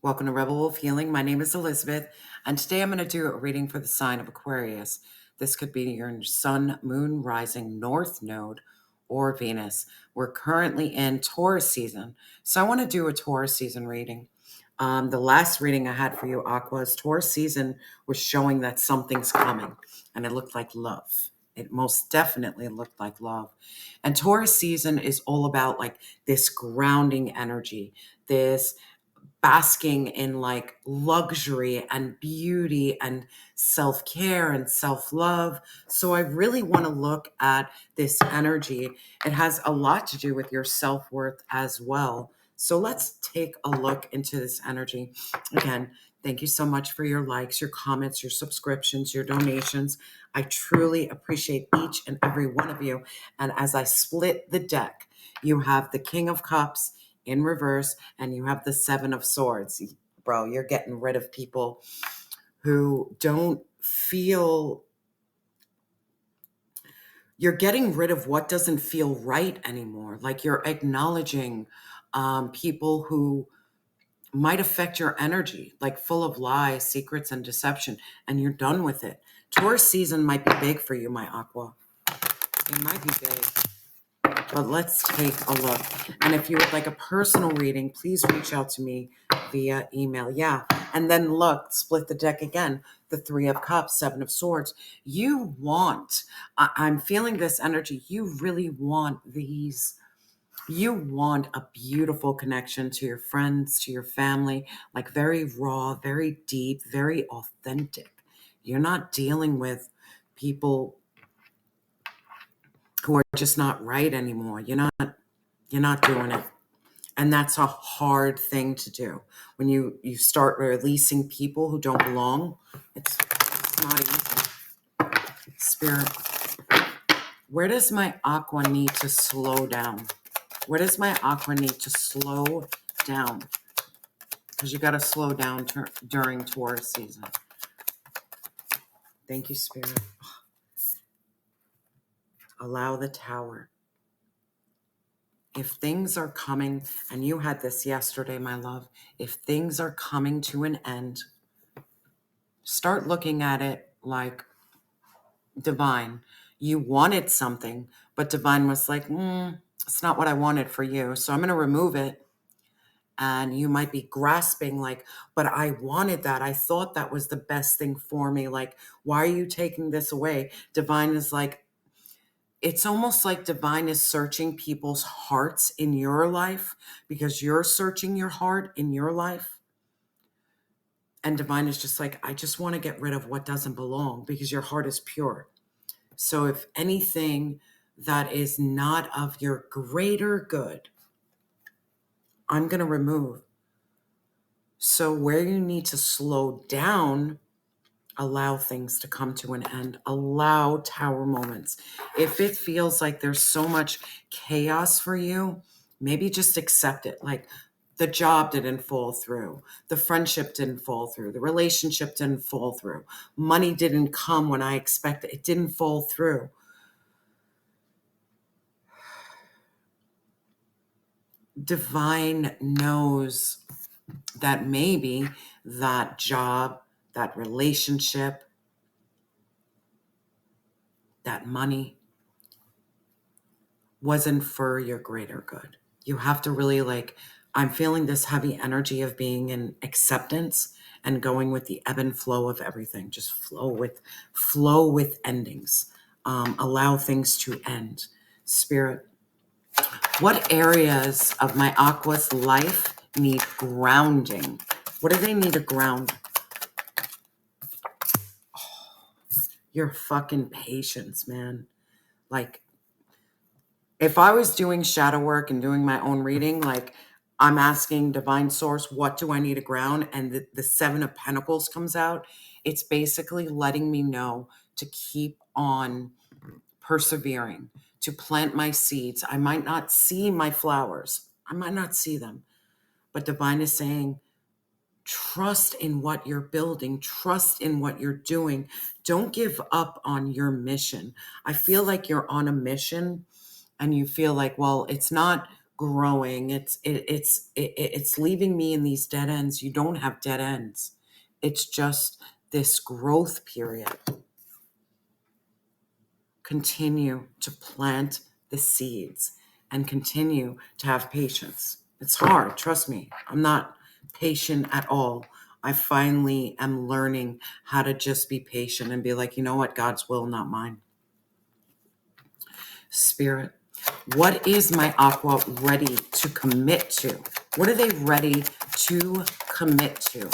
Welcome to Rebel Wolf Healing. My name is Elizabeth, and today I'm going to do a reading for the sign of Aquarius. This could be your sun, moon, rising, north node, or Venus. We're currently in Taurus season, so I want to do a Taurus season reading. The last reading I had for you, Aqua's Taurus season was showing that something's coming, and it looked like love. It most definitely looked like love. And Taurus season is all about like this grounding energy, this basking in like luxury and beauty and self-care and self-love. So I really want to look at this energy. It has a lot to do with your self-worth as well. So let's take a look into this energy. Again, thank you so much for your likes, your comments, your subscriptions, your donations. I truly appreciate each and every one of you. And as I split the deck, you have the King of Cups in reverse, and you have the Seven of Swords. Bro, you're getting rid of people who don't feel, you're getting rid of what doesn't feel right anymore. Like you're acknowledging people who might affect your energy, like full of lies, secrets, and deception, and you're done with it. Taurus season might be big for you, my Aqua. It might be big. But let's take a look. And if you would like a personal reading, please reach out to me via email. Yeah. And then look, split the deck again. The Three of Cups, Seven of Swords. You want, I'm feeling this energy. You really want these. You want a beautiful connection to your friends, to your family, like very raw, very deep, very authentic. You're not dealing with people who are just not right anymore. You're not doing it. And that's a hard thing to do. When you start releasing people who don't belong, it's not easy. Spirit, where does my Aqua need to slow down? Where does my Aqua need to slow down? Because you got to slow down during Taurus season. Thank you, Spirit. Allow the Tower. If things are coming, and you had this yesterday, my love, if things are coming to an end, start looking at it like divine. You wanted something, but divine was like, it's not what I wanted for you. So I'm going to remove it. And you might be grasping like, but I wanted that. I thought that was the best thing for me. Like, why are you taking this away? Divine is like, it's almost like divine is searching people's hearts in your life because you're searching your heart in your life. And divine is just like, I just want to get rid of what doesn't belong because your heart is pure. So if anything that is not of your greater good, I'm going to remove. So where you need to slow down, allow things to come to an end, allow tower moments. If it feels like there's so much chaos for you, maybe just accept it. Like the job didn't fall through, the friendship didn't fall through, the relationship didn't fall through, money didn't come when I expected, it didn't fall through. Divine knows that maybe that job, that relationship, that money wasn't for your greater good. You have to really like, I'm feeling this heavy energy of being in acceptance and going with the ebb and flow of everything. Just flow with endings. Allow things to end. Spirit, what areas of my Aqua's life need grounding? What do they need to ground? Your fucking patience, man. Like, if I was doing shadow work and doing my own reading, like I'm asking divine source, what do I need to ground? And the Seven of Pentacles comes out. It's basically letting me know to keep on persevering, to plant my seeds. I might not see my flowers. I might not see them, but divine is saying, trust in what you're building, trust in what you're doing. Don't give up on your mission. I feel like you're on a mission and you feel like, well, it's not growing. It's leaving me in these dead ends. You don't have dead ends. It's just this growth period. Continue to plant the seeds and continue to have patience. It's hard, trust me. I'm not patient at all. I finally am learning how to just be patient and be like, you know what, God's will, not mine. Spirit, what is my aqua ready to commit to? What are they ready to commit to?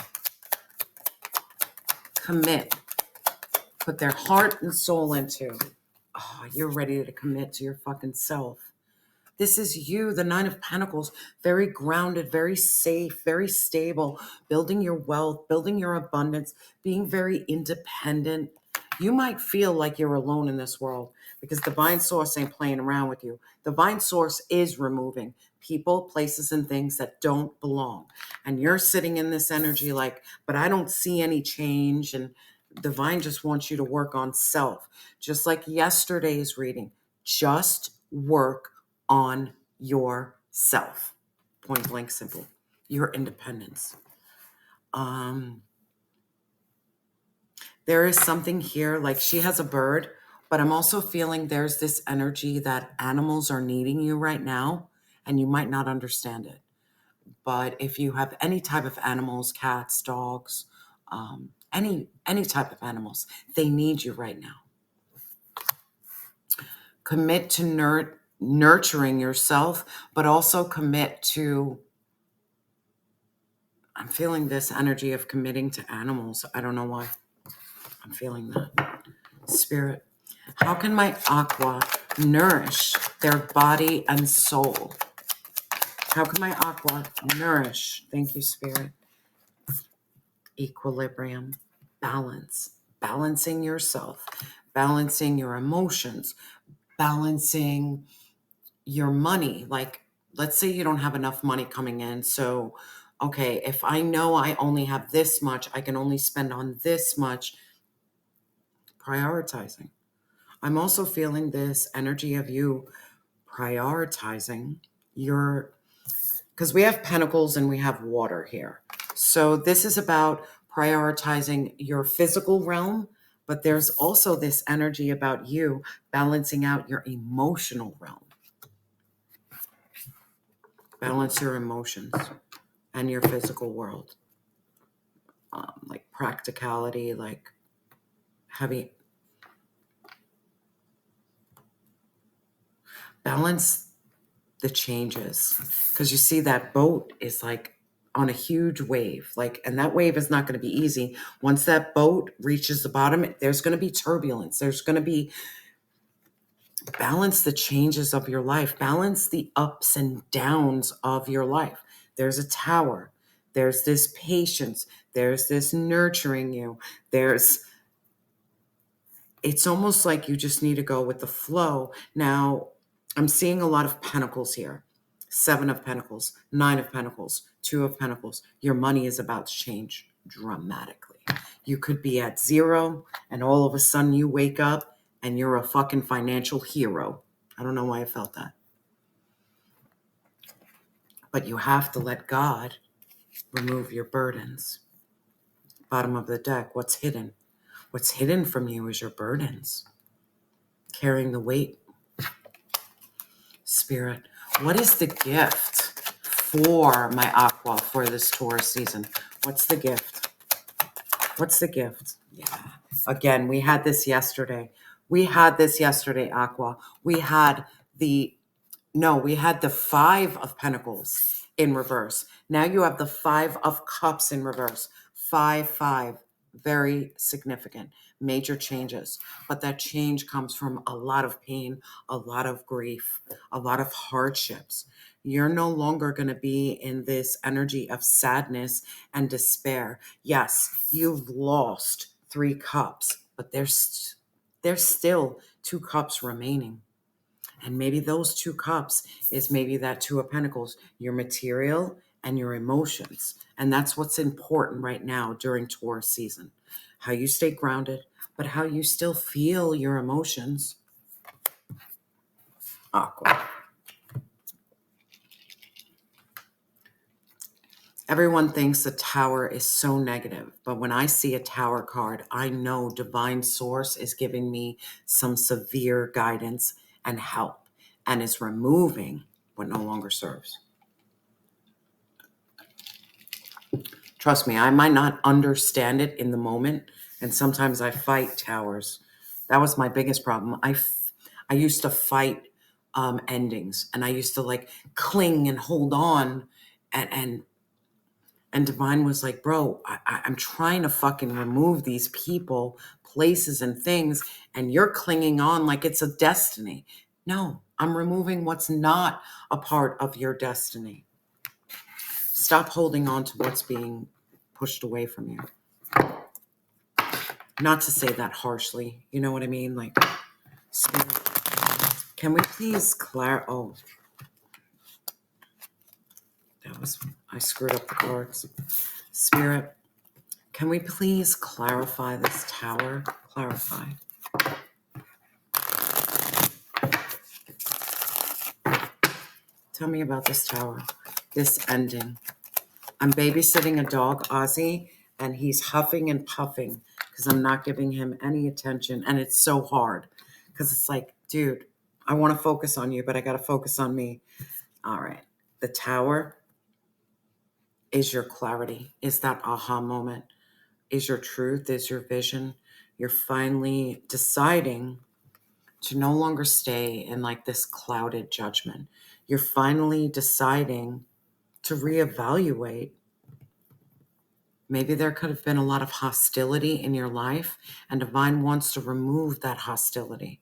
Commit. Put their heart and soul into. Oh, you're ready to commit to your fucking self. This is you, the Nine of Pentacles, very grounded, very safe, very stable, building your wealth, building your abundance, being very independent. You might feel like you're alone in this world because divine source ain't playing around with you. Divine source is removing people, places, and things that don't belong. And you're sitting in this energy like, but I don't see any change. And divine just wants you to work on self. Just like yesterday's reading, just work on yourself. Point blank simple. Your independence. There is something here, like she has a bird, but I'm also feeling there's this energy that animals are needing you right now, and you might not understand it. But if you have any type of animals, cats, dogs, any type of animals, they need you right now. Commit to nurturing yourself, but also commit to, I'm feeling this energy of committing to animals. I don't know why. I'm feeling that. Spirit, how can my aqua nourish their body and soul? How can my aqua nourish? Thank you, Spirit. Equilibrium, balance, balancing yourself, balancing your emotions, balancing your money. Like, let's say you don't have enough money coming in. So, okay, if I know I only have this much, I can only spend on this much. Prioritizing. I'm also feeling this energy of you prioritizing your, because we have pentacles and we have water here. So this is about prioritizing your physical realm, but there's also this energy about you balancing out your emotional realm. Balance your emotions and your physical world. Like practicality, like heavy. Balance the changes, because you see that boat is like on a huge wave, like, and that wave is not going to be easy. Once that boat reaches the bottom, there's going to be turbulence. There's going to be, balance the changes of your life, balance the ups and downs of your life. There's a tower, there's this patience, there's this nurturing you, it's almost like you just need to go with the flow. Now, I'm seeing a lot of pentacles here. 7 of Pentacles, 9 of Pentacles, 2 of Pentacles. Your money is about to change dramatically. You could be at 0 and all of a sudden you wake up and you're a fucking financial hero. I don't know why I felt that. But you have to let God remove your burdens. Bottom of the deck, what's hidden? What's hidden from you is your burdens. Carrying the weight. Spirit, what is the gift for my aqua for this Taurus season? What's the gift? What's the gift? Yeah. Again, we had this yesterday. Aqua. We had the 5 of Pentacles in reverse. Now you have the 5 of Cups in reverse. 5. Very significant. Major changes. But that change comes from a lot of pain, a lot of grief, a lot of hardships. You're no longer going to be in this energy of sadness and despair. Yes, you've lost 3 cups, but there's still 2 cups remaining. And maybe those 2 cups is maybe that 2 of Pentacles, your material and your emotions. And that's what's important right now during Taurus season. How you stay grounded, but how you still feel your emotions. Aqua. Everyone thinks a tower is so negative, but when I see a tower card, I know divine source is giving me some severe guidance and help and is removing what no longer serves. Trust me, I might not understand it in the moment, and sometimes I fight towers. That was my biggest problem. I used to fight endings, and I used to like cling and hold on, and Divine was like, bro, I'm trying to fucking remove these people, places, and things, and you're clinging on like it's a destiny. No, I'm removing what's not a part of your destiny. Stop holding on to what's being pushed away from you. Not to say that harshly, you know what I mean? Like, Spirit, can we please oh, I screwed up the cards. Spirit, can we please clarify this tower? Clarify. Tell me about this tower, this ending. I'm babysitting a dog, Ozzy, and he's huffing and puffing because I'm not giving him any attention. And it's so hard because it's like, dude, I want to focus on you, but I got to focus on me. All right. The tower is your clarity, is that aha moment, is your truth, is your vision. You're finally deciding to no longer stay in like this clouded judgment. You're finally deciding to reevaluate. Maybe there could have been a lot of hostility in your life, and Divine wants to remove that hostility.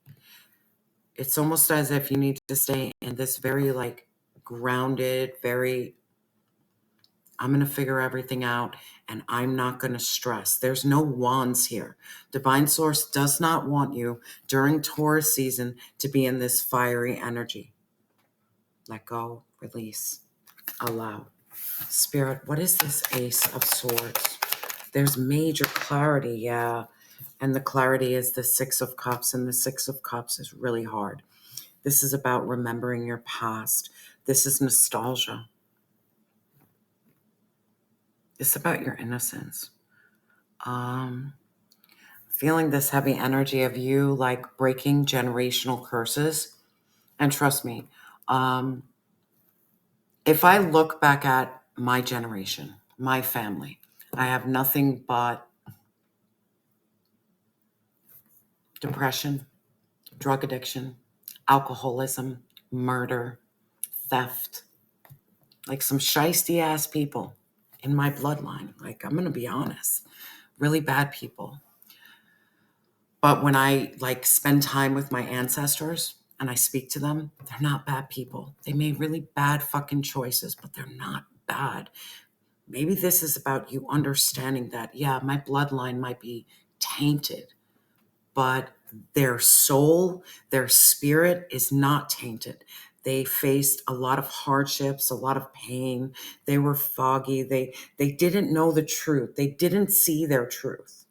It's almost as if you need to stay in this very like grounded, very, I'm going to figure everything out and I'm not going to stress. There's no wands here. Divine Source does not want you during Taurus season to be in this fiery energy. Let go, release, allow. Spirit, what is this Ace of Swords? There's major clarity, yeah. And the clarity is the Six of Cups, and the Six of Cups is really hard. This is about remembering your past. This is nostalgia. It's about your innocence. Feeling this heavy energy of you like breaking generational curses. And trust me, if I look back at my generation, my family, I have nothing but depression, drug addiction, alcoholism, murder, theft, like some shiesty ass people in my bloodline. Like, I'm going to be honest, really bad people. But when I like spend time with my ancestors and I speak to them, they're not bad people. They made really bad fucking choices, but they're not bad. Maybe this is about you understanding that, yeah, my bloodline might be tainted, but their soul, their spirit is not tainted. They faced a lot of hardships, a lot of pain. They were foggy. They didn't know the truth. They didn't see their truth.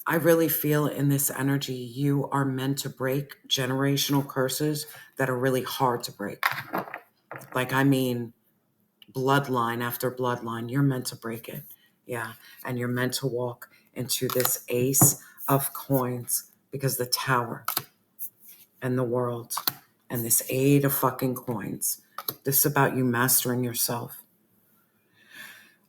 I really feel in this energy, you are meant to break generational curses that are really hard to break. Like, I mean, bloodline after bloodline, you're meant to break it. Yeah. And you're meant to walk into this Ace of Coins because the Tower and the World and this Eight of fucking Coins, this is about you mastering yourself.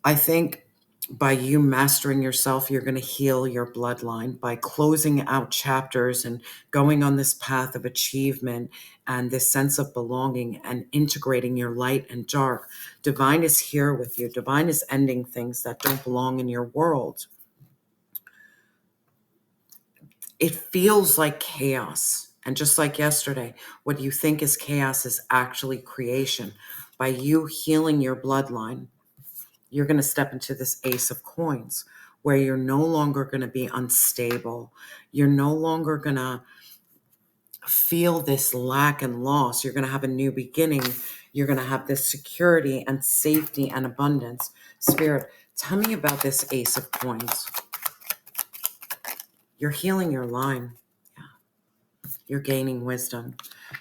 I think by you mastering yourself, you're going to heal your bloodline by closing out chapters and going on this path of achievement and this sense of belonging and integrating your light and dark. Divine is here with you. Divine is ending things that don't belong in your world. It feels like chaos. And just like yesterday, what you think is chaos is actually creation. By you healing your bloodline, you're going to step into this Ace of Coins where you're no longer going to be unstable. You're no longer going to feel this lack and loss. You're going to have a new beginning. You're going to have this security and safety and abundance. Spirit, tell me about this Ace of Coins. You're healing your line. Yeah. You're gaining wisdom.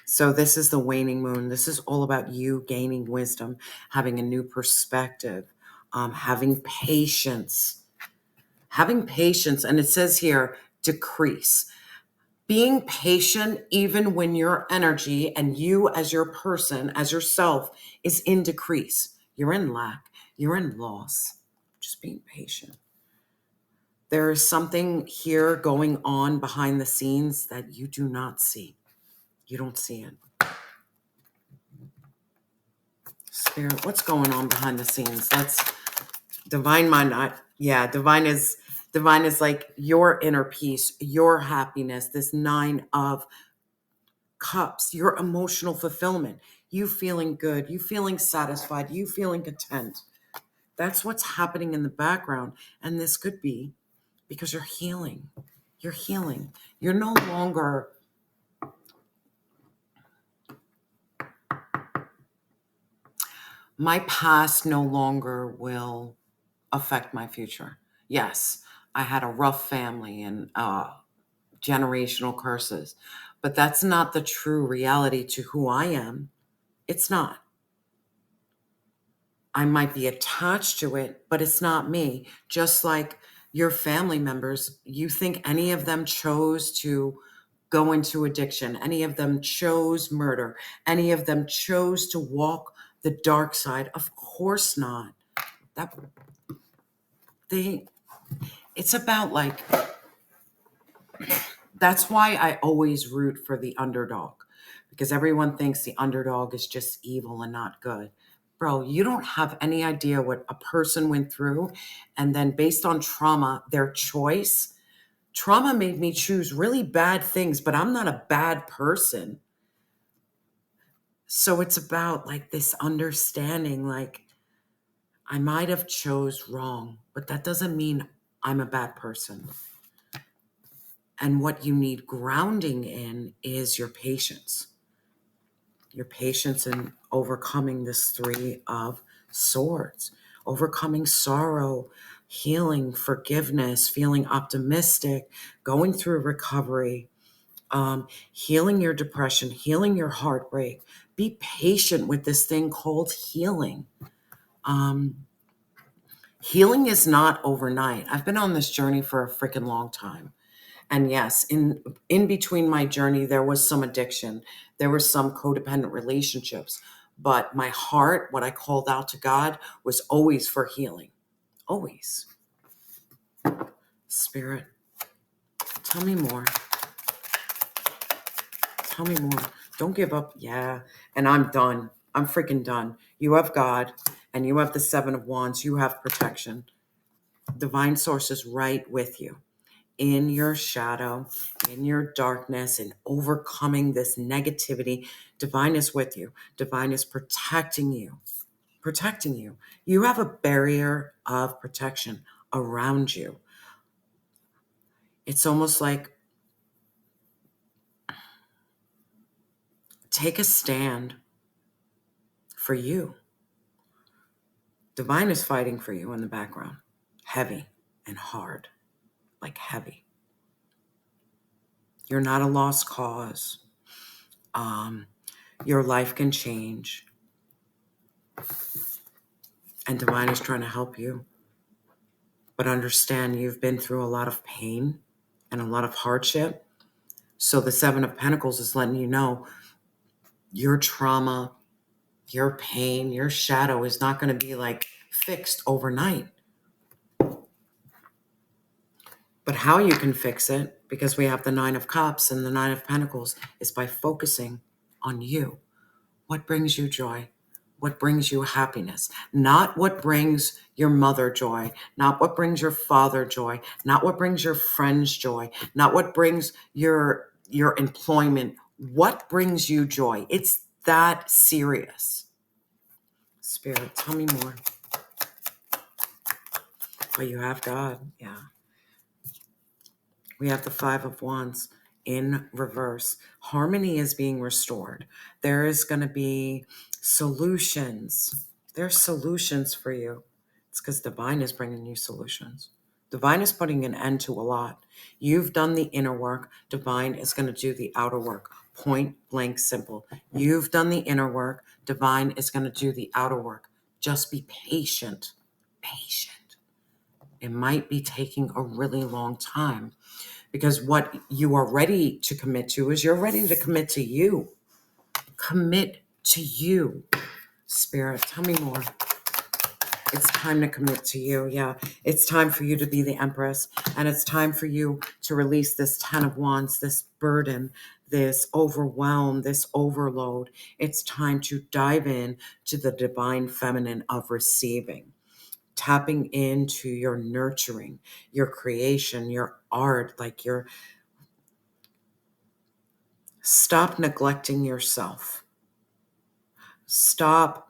So this is the waning moon. This is all about you gaining wisdom, having a new perspective, having patience. Having patience, and it says here, decrease. Being patient even when your energy and you as your person, as yourself, is in decrease. You're in lack. You're in loss. Just being patient. There is something here going on behind the scenes that you do not see. You don't see it. Spirit, what's going on behind the scenes? That's divine mind. Divine is like your inner peace, your happiness, this 9 of cups, your emotional fulfillment, you feeling good, you feeling satisfied, you feeling content. That's what's happening in the background. And this could be because you're healing. You're healing. You're no longer my past no longer will affect my future. Yes, I had a rough family and generational curses, but that's not the true reality to who I am. It's not. I might be attached to it, but it's not me. Just like your family members, you think any of them chose to go into addiction, any of them chose murder, any of them chose to walk the dark side? Of course not. That it's about like, that's why I always root for the underdog, because everyone thinks the underdog is just evil and not good. Bro, you don't have any idea what a person went through. And then based on trauma, their choice, trauma made me choose really bad things, but I'm not a bad person. So it's about like this understanding, like I might have chose wrong, but that doesn't mean I'm a bad person. And what you need grounding in is your patience. Your patience in overcoming this 3 of swords, overcoming sorrow, healing, forgiveness, feeling optimistic, going through recovery, healing your depression, healing your heartbreak. Be patient with this thing called healing. Healing is not overnight. I've been on this journey for a freaking long time. And yes, in between my journey, there was some addiction. There were some codependent relationships. But my heart, what I called out to God, was always for healing. Always. Spirit, tell me more. Tell me more. Don't give up. Yeah. And I'm done. I'm freaking done. You have God, and you have the 7 of Wands. You have protection. Divine source is right with you. In your shadow, in your darkness, and overcoming this negativity, divine is with you. Divine is protecting you. Protecting you. You have a barrier of protection around you. It's almost like take a stand for you. Divine is fighting for you in the background. Heavy and hard. Like heavy. You're not a lost cause. Your life can change. And divine is trying to help you. But understand you've been through a lot of pain and a lot of hardship. So the 7 of Pentacles is letting you know your trauma, your pain, your shadow is not going to be like fixed overnight. But how you can fix it, because we have the 9 of Cups and the 9 of Pentacles, is by focusing on you. What brings you joy? What brings you happiness? Not what brings your mother joy, not what brings your father joy, not what brings your friends joy, not what brings your employment. What brings you joy? It's that serious. Spirit, tell me more. But you have God, yeah. We have the 5 of Wands in reverse. Harmony is being restored. There is going to be solutions. There's solutions for you. It's because divine is bringing you solutions. Divine is putting an end to a lot. You've done the inner work. Divine is going to do the outer work. Point blank simple. You've done the inner work. Divine is going to do the outer work. Just be patient. Patient. It might be taking a really long time because what you are ready to commit to is you're ready to commit to you. Commit to you. Spirit, tell me more. It's time to commit to you. Yeah. It's time for you to be the Empress. And it's time for you to release this 10 of Wands, this burden, this overwhelm, this overload. It's time to dive in to the divine feminine of receiving, tapping into your nurturing, your creation, your art, like your stop neglecting yourself. Stop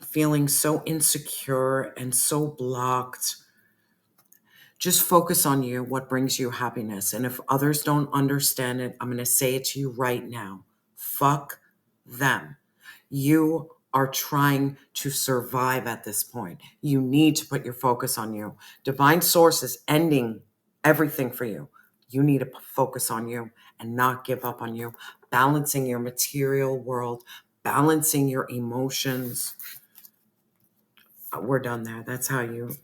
feeling so insecure and so blocked. Just focus on you, what brings you happiness. And if others don't understand it, I'm going to say it to you right now. Fuck them. You are trying to survive at this point. You need to put your focus on you. Divine Source is ending everything for you. You need to focus on you and not give up on you. Balancing your material world, balancing your emotions. We're done there. That's how you...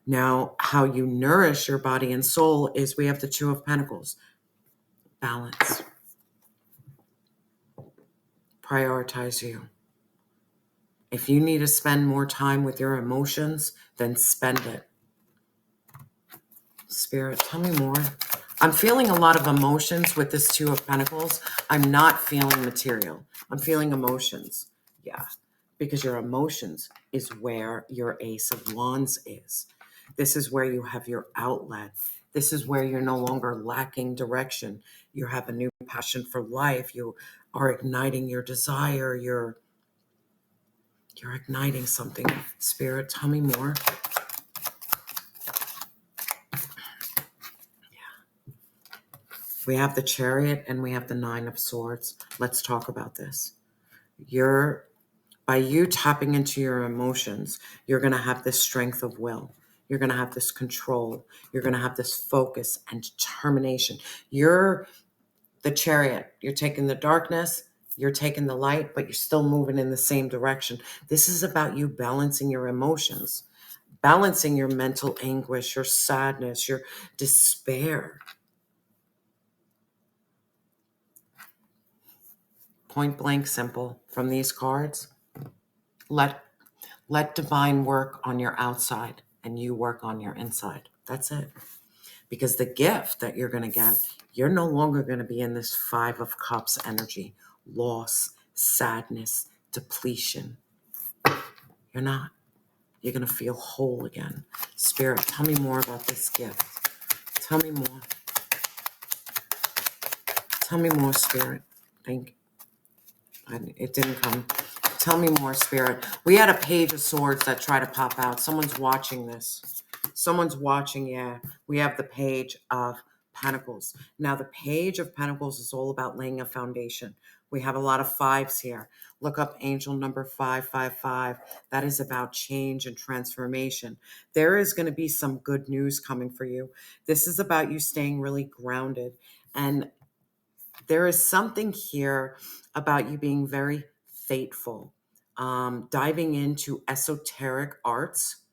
Now, how you nourish your body and soul is we have the Two of Pentacles. Balance. Prioritize you. If you need to spend more time with your emotions, then spend it. Spirit, tell me more. I'm feeling a lot of emotions with this Two of Pentacles. I'm not feeling material. I'm feeling emotions. Yeah, because your emotions is where your Ace of Wands is. This is where you have your outlet. This is where you're no longer lacking direction. You have a new passion for life. You are igniting your desire. You're igniting something. Spirit, tell me more. We have the Chariot and we have the Nine of Swords. Let's talk about this. By you tapping into your emotions, you're going to have this strength of will. You're going to have this control. You're going to have this focus and determination. You're the Chariot. You're taking the darkness, you're taking the light, but you're still moving in the same direction. This is about you balancing your emotions, balancing your mental anguish, your sadness, your despair. Point blank simple from these cards. Let divine work on your outside and you work on your inside. That's it. Because the gift that you're going to get, you're no longer going to be in this Five of Cups energy, loss, sadness, depletion. You're not. You're going to feel whole again. Spirit, tell me more about this gift. Tell me more. Tell me more, Spirit. It didn't come. Tell me more, Spirit. We had a Page of Swords that tried to pop out. Someone's watching this. Someone's watching, yeah. We have the Page of Pentacles. Now, the Page of Pentacles is all about laying a foundation. We have a lot of fives here. Look up angel number 555. That is about change and transformation. There is going to be some good news coming for you. This is about you staying really grounded. And there is something here about you being very faithful, diving into esoteric arts,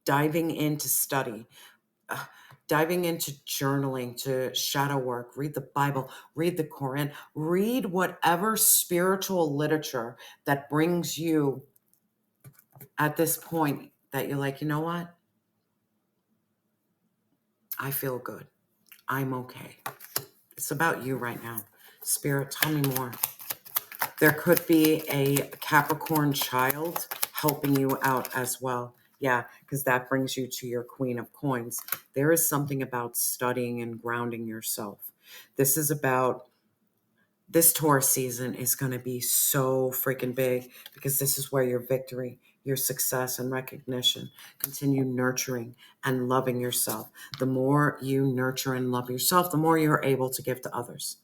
diving into study, diving into journaling, to shadow work, read the Bible, read the Quran, read whatever spiritual literature that brings you at this point that you're like, you know what? I feel good. I'm okay. It's about you right now. Spirit, tell me more. There could be a Capricorn child helping you out as well. Yeah, because that brings you to your Queen of Coins. There is something about studying and grounding yourself. This Taurus season is going to be so freaking big because this is where your victory, your success and recognition, continue nurturing and loving yourself. The more you nurture and love yourself, the more you're able to give to others.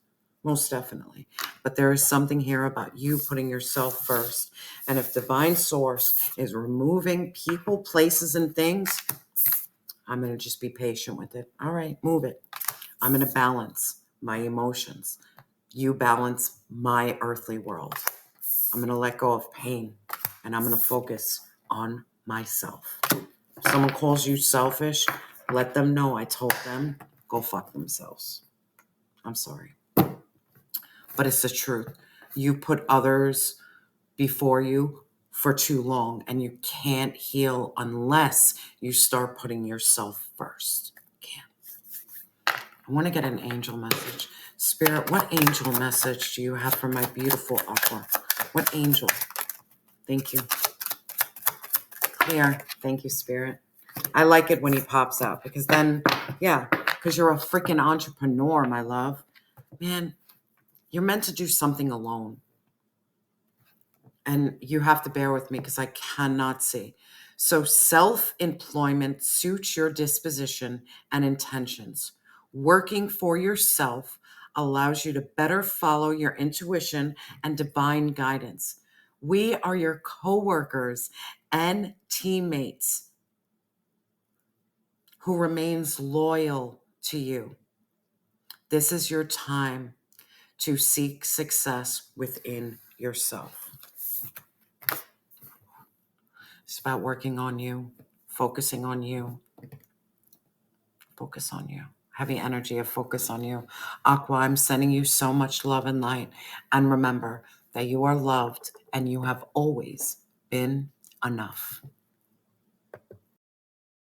Most definitely. But there is something here about you putting yourself first. And if divine source is removing people, places, and things, I'm going to just be patient with it. All right, move it. I'm going to balance my emotions. You balance my earthly world. I'm going to let go of pain and I'm going to focus on myself. If someone calls you selfish, let them know I told them, go fuck themselves. I'm sorry. But it's the truth. You put others before you for too long and you can't heal unless you start putting yourself first. Can't. I want to get an angel message. Spirit, what angel message do you have for my beautiful Aqua? What angel? Thank you. Clear. Thank you, Spirit. I like it when he pops out because then, yeah, because you're a freaking entrepreneur, my love. Man, you're meant to do something alone. And you have to bear with me because I cannot see. So self-employment suits your disposition and intentions. Working for yourself allows you to better follow your intuition and divine guidance. We are your co-workers and teammates who remains loyal to you. This is your time to seek success within yourself. It's about working on you, focusing on you. Focus on you. Heavy energy of focus on you. Aqua, I'm sending you so much love and light. And remember that you are loved and you have always been enough.